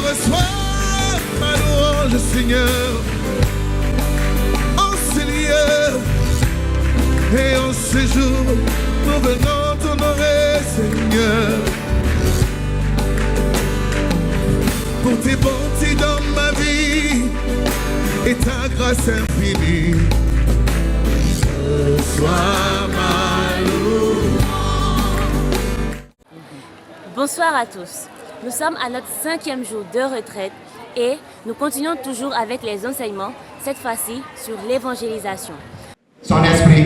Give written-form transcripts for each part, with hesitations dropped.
Reçois ma louange, Seigneur, en ces lieux et en ces jours. Nous venons t'honorer, Seigneur, pour tes bontés dans ma vie et ta grâce infinie. Reçois ma louange. Bonsoir à tous. Nous sommes à notre 5e jour de retraite et nous continuons toujours avec les enseignements, cette fois-ci sur l'évangélisation. Son esprit,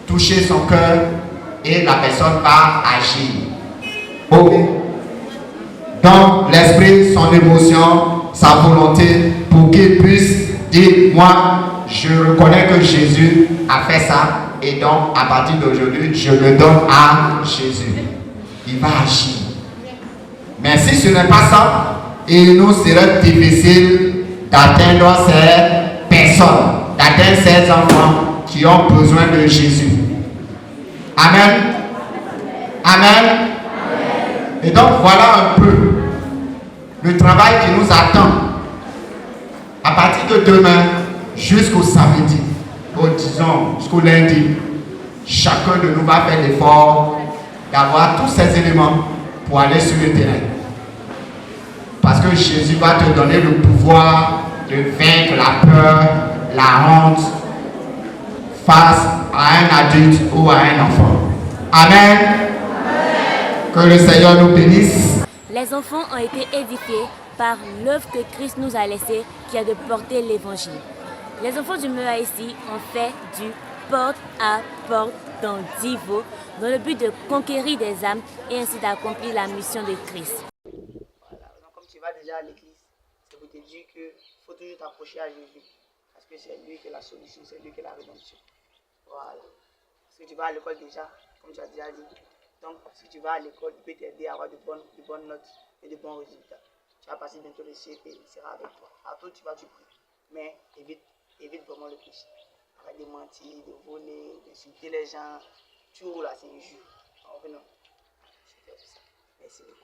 toucher son cœur et la personne va agir. Ok. Donc l'esprit, son émotion, sa volonté pour qu'il puisse dire, moi je reconnais que Jésus a fait ça et donc à partir d'aujourd'hui je le donne à Jésus. Il va agir. Mais si ce n'est pas ça, il nous serait difficile d'atteindre ces personnes, d'atteindre ces enfants qui ont besoin de Jésus. Amen. Amen. Et donc voilà un peu le travail qui nous attend. À partir de demain jusqu'au samedi, ou disons jusqu'au lundi, chacun de nous va faire l'effort d'avoir tous ces éléments pour aller sur le terrain. Parce que Jésus va te donner le pouvoir de vaincre la peur, la honte face à un adulte ou à un enfant. Amen. Amen. Que le Seigneur nous bénisse. Les enfants ont été édifiés par l'œuvre que Christ nous a laissée, qui est de porter l'évangile. Les enfants du MEAICI ont fait du porte à porte dans Divo, dans le but de conquérir des âmes et ainsi d'accomplir la mission de Christ. Comme tu vas déjà à l'église, c'est pour te dire qu'il faut toujours t'approcher à Jésus. Parce que c'est lui qui est la solution, c'est lui qui est la rédemption. Voilà. Parce que tu vas à l'école déjà, comme tu as déjà dit. Donc, si tu vas à l'école, il peut t'aider à avoir de bonnes notes et de bons résultats. Tu vas passer bientôt le CP, il sera avec toi. À toi, tu vas du prix. Mais évite vraiment le péché. Arrête de mentir, de voler, d'insulter les gens. Tout là, c'est injure. Alors, non. Merci beaucoup.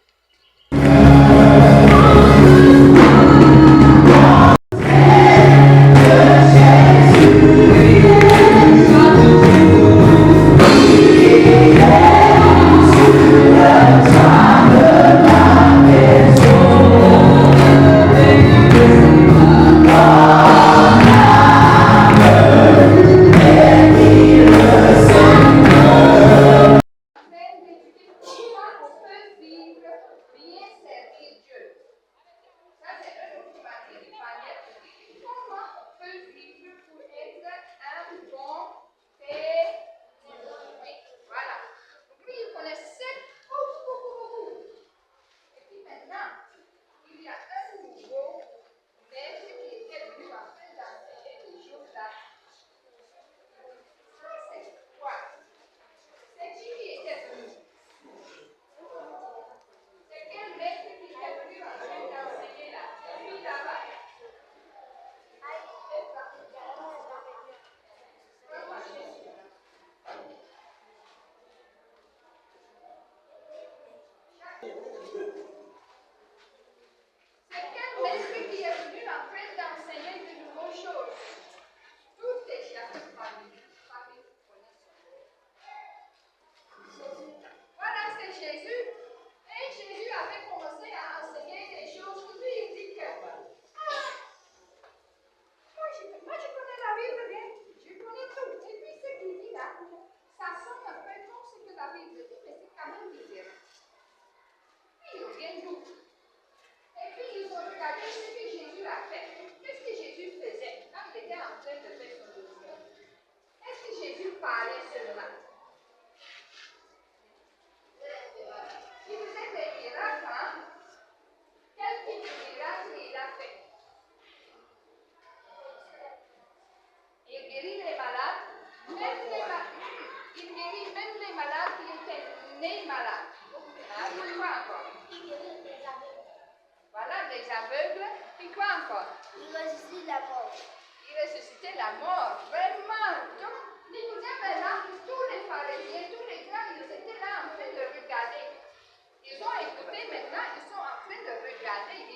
Ils ont écouté, maintenant ils sont en train de regarder.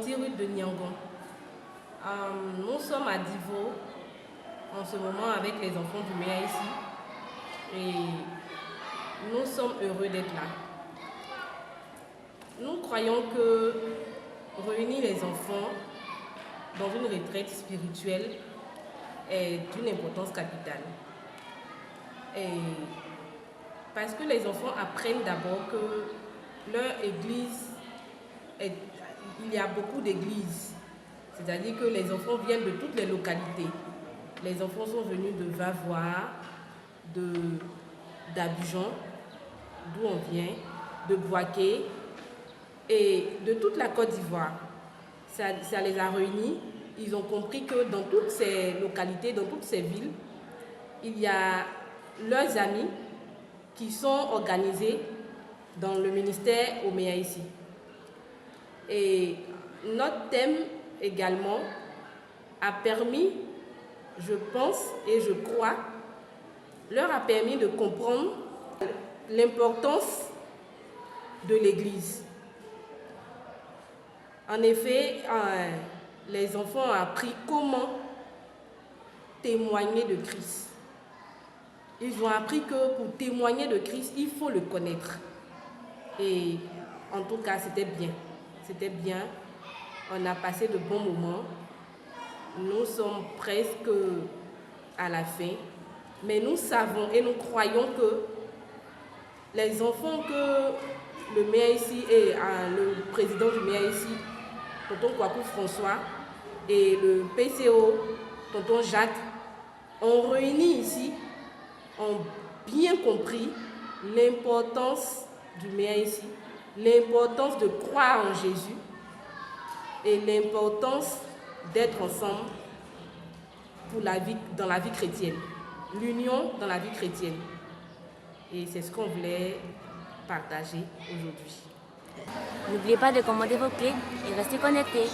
Anti-Ruth de Niangon. Nous sommes à Divo en ce moment avec les enfants du MEA ici et nous sommes heureux d'être là. Nous croyons que réunir les enfants dans une retraite spirituelle est d'une importance capitale. Parce que les enfants apprennent d'abord que leur église, il y a beaucoup d'églises. C'est-à-dire que les enfants viennent de toutes les localités. Les enfants sont venus de Vavois, d'Abidjan, d'où on vient, de Boaké et de toute la Côte d'Ivoire. Ça les a réunis. Ils ont compris que dans toutes ces localités, dans toutes ces villes, il y a leurs amis qui sont organisés dans le ministère au MEA ici. Et notre thème également a permis, je pense et je crois, leur a permis de comprendre l'importance de l'Église. En effet, les enfants ont appris comment témoigner de Christ. Ils ont appris que pour témoigner de Christ, il faut le connaître. Et en tout cas, c'était bien. C'était bien. On a passé de bons moments. Nous sommes presque à la fin. Mais nous savons et nous croyons que les enfants que le MEA ici et le président du MEA ici, tonton Kwaku François, et le PCO, tonton Jacques, ont réuni ici, ont bien compris l'importance du MEA ici, l'importance de croire en Jésus et l'importance d'être ensemble dans la vie chrétienne, l'union dans la vie chrétienne. Et c'est ce qu'on voulait partager aujourd'hui. N'oubliez pas de commander vos clés et restez connectés.